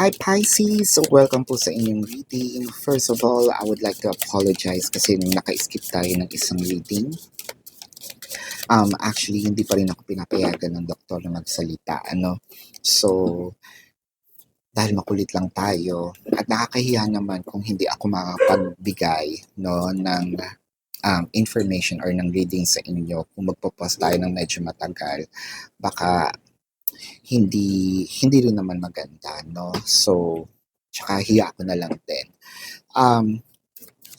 Hi Pisces! So welcome po sa inyong reading. First of all, I would like to apologize kasi nung naka-skip tayo ng isang reading. Actually, hindi pa rin ako pinapayagan ng doktor na magsalita. So, dahil makulit lang tayo at nakakahiya naman kung hindi ako makapagbigay ng information or ng reading sa inyo. Kung magpo-post tayo ng medyo matagal, baka hindi rin naman maganda, no? So, tsaka hiya ko na lang din.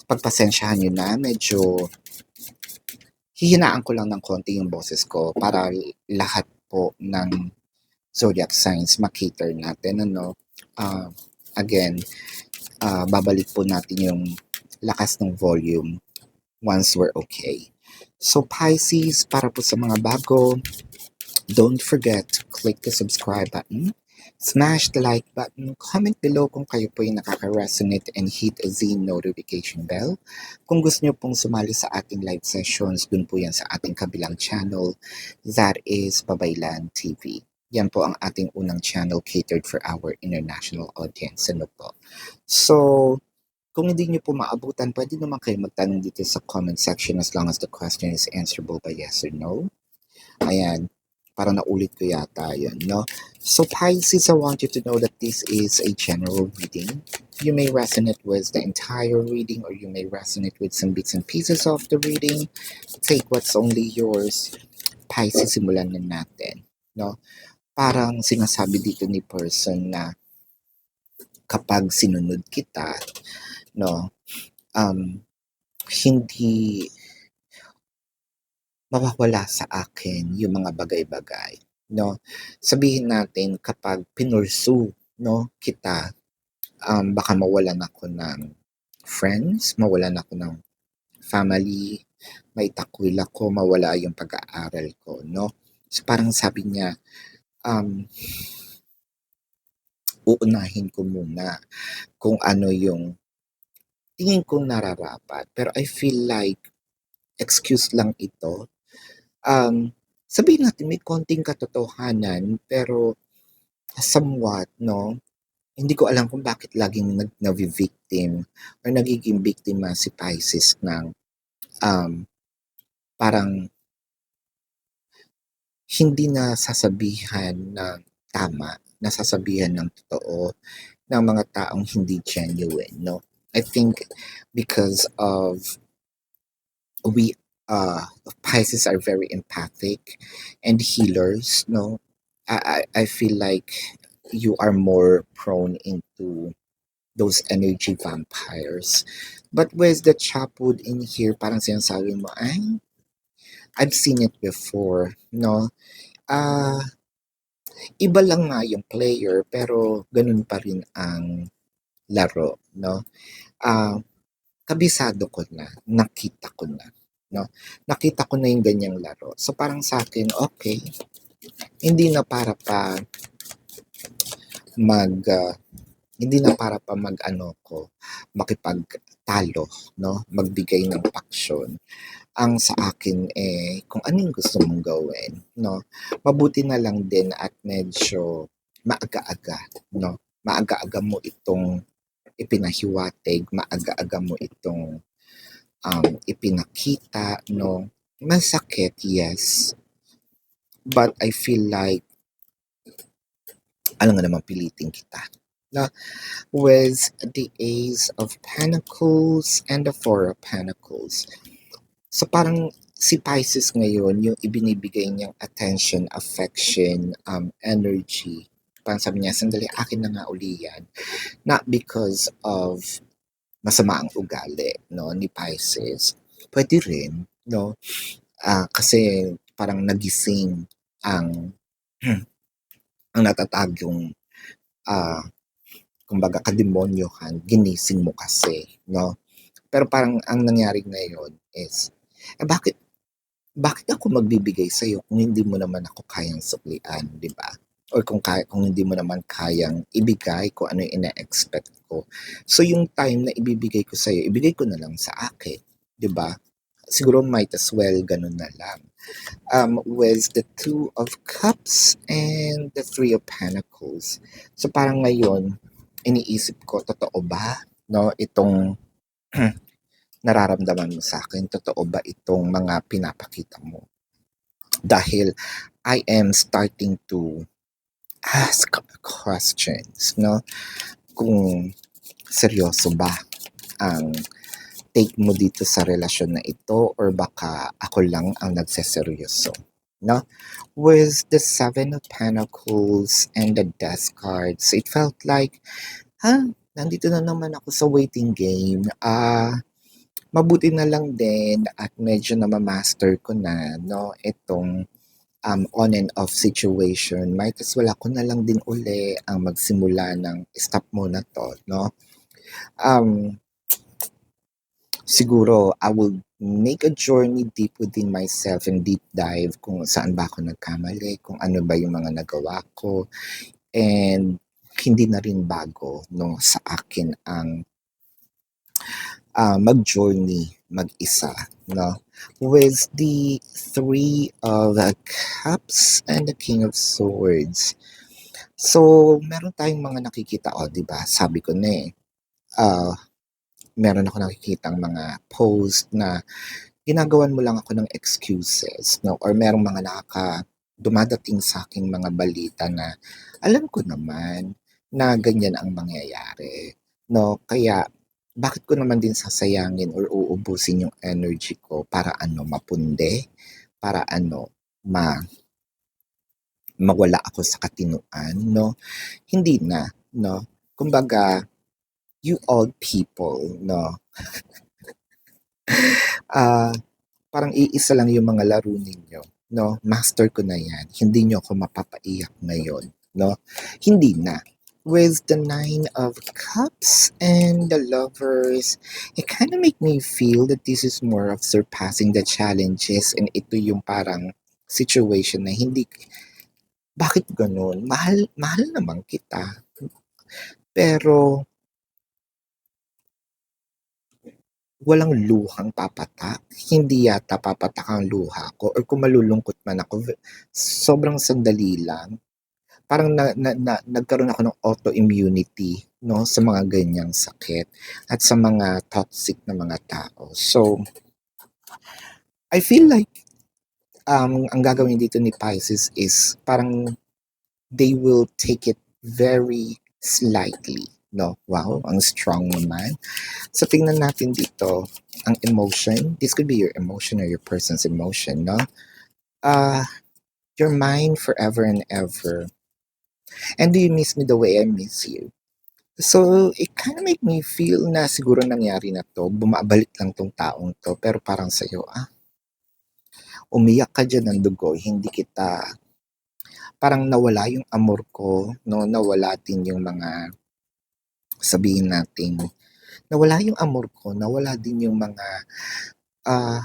Pagpasensyahan nyo na, medyo hihinaan ko lang ng konti yung boses ko para lahat po ng zodiac signs makater natin, again, babalik po natin yung lakas ng volume once we're okay. So Pisces, para po sa mga bago, don't forget to click the subscribe button, smash the like button, comment below kung kayo po yung nakaka-resonate and hit the notification bell. Kung gusto nyo pong sumali sa ating live sessions, dun po yan sa ating kabilang channel, that is Babaylan TV. Yan po ang ating unang channel catered for our international audience. So, kung hindi nyo po maabutan, pwede naman kayo magtanong dito sa comment section as long as the question is answerable by yes or no. Ayan. Parang naulit ko yata yun, no? So Pisces, I want you to know that this is a general reading. You may resonate with the entire reading or you may resonate with some bits and pieces of the reading. Take what's only yours. Pisces, simulan na natin, no? Parang sinasabi dito ni person na kapag sinunod kita, no, hindi mawawala sa akin yung mga bagay-bagay, no? Sabihin natin kapag pinursu, no, kita, baka mawalan ako ng friends, mawalan ako ng family, may takwil ako, mawala yung pag-aaral ko, no? So parang sabi niya, uunahin ko muna kung ano yung tingin kong nararapat. Pero I feel like excuse lang ito. Sabihin natin may konting katotohanan pero somewhat, no? Hindi ko alam kung bakit laging navi-victim or nagiging biktima si Pisces ng parang hindi nasasabihan ng tama, nasasabihan ng totoo ng mga taong hindi genuine, no? I think because of we Pisces are very empathic and healers, no? I feel like you are more prone into those energy vampires. But with the chapwood in here, parang sinasabi mo, ay, I've seen it before, no? Iba lang nga yung player, pero ganun pa rin ang laro, no? Kabisado ko na, nakita ko na, no? Nakita ko na yung ganyang laro. So parang sa akin, okay, hindi na para pa makipagtalo, no? Magbigay ng paksyon. Ang sa akin kung anong gusto mong gawin, no? Mabuti na lang din at medyo maaga-aga, no? Maaga-aga mo itong ipinahiwatig, maaga-aga mo itong ipinakita, no? Masakit, yes. But I feel like alam nga naman pilitin kita. No? With the Ace of Pentacles and the Four of Pentacles. So parang si Pisces ngayon, yung ibinibigay niyang attention, affection, energy, parang sabi niya, sandali, akin na nga uli yan. Not because of masama ang ugali, no, ni Pisces. Pwede rin, no? Kasi parang nagising ang natatagong kumbaga kademonyohan, ginising mo kasi, no? Pero parang ang nangyari ngayon is, bakit ako magbibigay sa iyo kung hindi mo naman ako kayang suklian, di ba? Or kung hindi mo naman kayang ibigay kung ano yung ina-expect ko. So yung time na ibibigay ko sa iyo, ibigay ko na lang sa akin, di ba? Siguro might as well ganun na lang. With the Two of Cups and the Three of Pentacles. So parang ngayon, iniisip ko, totoo ba, no, itong nararamdaman mo sa akin? Totoo ba itong mga pinapakita mo? Dahil I am starting to ask questions, no? Kung seryoso ba ang take mo dito sa relasyon na ito or baka ako lang ang nagseseryoso, no? With the Seven of Pentacles and the Death cards, it felt like, nandito na naman ako sa waiting game. Mabuti na lang din at medyo nama-master ko na, no, itong on and off situation. Might as well ako na lang din uli ang magsimula ng stop muna 'to, 'no? Um, Siguro I will make a journey deep within myself and deep dive kung saan ba ako nagkamali, kung ano ba yung mga nagawa ko, and hindi na rin bago 'no, sa akin ang, mag-journey mag-isa 'no. With the Three of Cups and the King of Swords. So, meron tayong mga nakikita, 'di ba sabi ko na, ah, meron akong nakikitang mga post na ginagawan mo lang ako ng excuses 'no, or merong mga dumadating sa'king mga balita na alam ko naman na ganyan ang mangyayari 'no. Kaya bakit ko naman din sasayangin or uubusin yung energy ko para ano, mapundi, para ano, mawala ako sa katinuan 'no. Hindi na 'no. Kumbaga, you old people 'no, ah, parang iisa lang yung mga laro ninyo 'no, master ko na 'yan, hindi niyo ako mapapaiyak ngayon 'no, hindi na. With the Nine of Cups and the Lovers, it kinda make me feel that this is more of surpassing the challenges, and ito yung parang situation na hindi, bakit gano'n? Mahal mahal naman kita, pero walang luhang papatak. Hindi yata papatak ang luha ko, or kung malulungkot man ako, sobrang sandali lang. Parang nagkaroon ako ng autoimmunity 'no, sa mga ganyang sakit at sa mga toxic na mga tao. So, I feel like, ang gagawin dito ni Pisces is parang they will take it very slightly 'no. Wow, ang strong naman. So, tingnan natin dito ang emotion. This could be your emotion or your person's emotion, no? Uh, you're mine forever and ever. And do you miss me the way I miss you? So, it kind of make me feel na siguro nangyari na to, bumabalik lang tong taong to, pero parang sa'yo, umiyak ka dyan ng dugo, hindi kita, parang nawala yung amor ko, no? Nawala din yung mga, sabihin natin, nawala yung amor ko, nawala din yung mga, ah,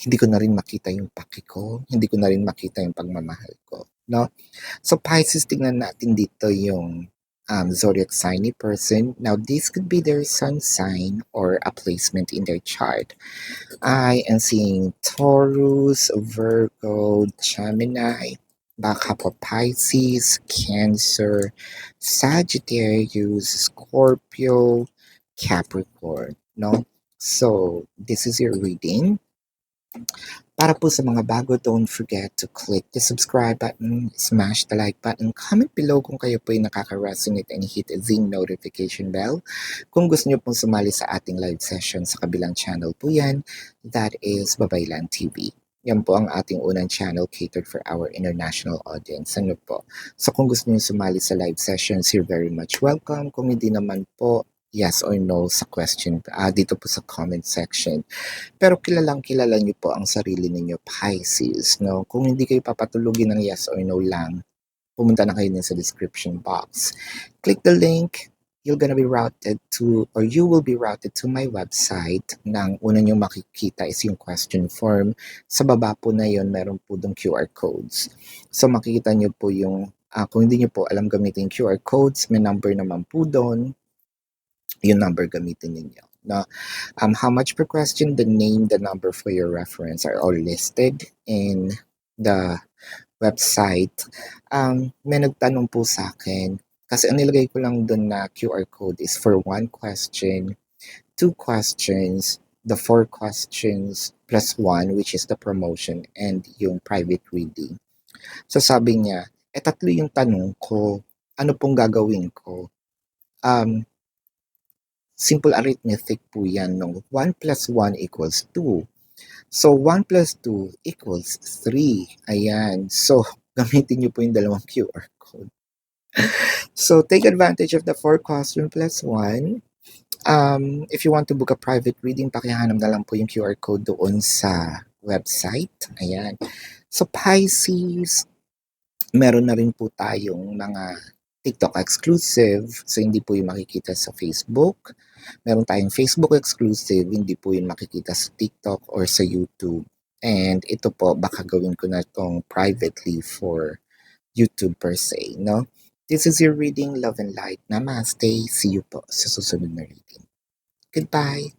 hindi ko na rin makita yung paki ko, hindi ko na rin makita yung pagmamahal ko, no? So Pisces, tingnan natin dito yung zodiac sign ni person. Now, this could be their sun sign or a placement in their chart. I am seeing Taurus, Virgo, Gemini, baka po Pisces, Cancer, Sagittarius, Scorpio, Capricorn, no? So, this is your reading. Para po sa mga bago, don't forget to click the subscribe button, smash the like button, comment below kung kayo po ay nakaka-resonate, and hit the notification bell. Kung gusto niyo pong sumali sa ating live session sa kabilang channel po yan, that is Babaylan TV. Yan po ang ating unang channel catered for our international audience. Ano po? So kung gusto niyo sumali sa live sessions, you're very much welcome. Kung hindi naman po, yes or no sa question dito po sa comment section. Pero kilalang-kilala niyo po ang sarili ninyo, Pisces, no? Kung hindi kayo papatulugin ng yes or no lang, pumunta na kayo din sa description box. Click the link, you're gonna be routed to, or you will be routed to my website. Nang una nyo makikita is yung question form. Sa baba po na yon, meron po dong QR codes. So makikita nyo po yung, kung hindi nyo po alam gamitin QR codes, may number naman po doon. Yung number gamitin ninyo. No? How much per question, the name, the number for your reference are all listed in the website. May nagtanong po sa akin, Kasi ang nilagay ko lang dun na QR code is for 1 question, 2 questions, the 4 questions plus 1 which is the promotion and yung private reading. So sabi niya, tatlo yung tanong ko, ano pong gagawin ko? Simple arithmetic po yan, no? 1 plus 1 equals 2. So, 1 plus 2 equals 3. Ayan. So, gamitin niyo po yung dalawang QR code. So, take advantage of the 4 question plus 1. If you want to book a private reading, pakihanap na lang po yung QR code doon sa website. Ayan. So, Pisces, meron na rin po tayong mga TikTok exclusive. So, hindi po yung makikita sa Facebook. Meron tayong Facebook exclusive, hindi po yun makikita sa TikTok or sa YouTube. And ito po, baka gawin ko na itong privately for YouTube per se, no? This is your reading, Love and Light. Namaste. See you po sa susunod na reading. Goodbye.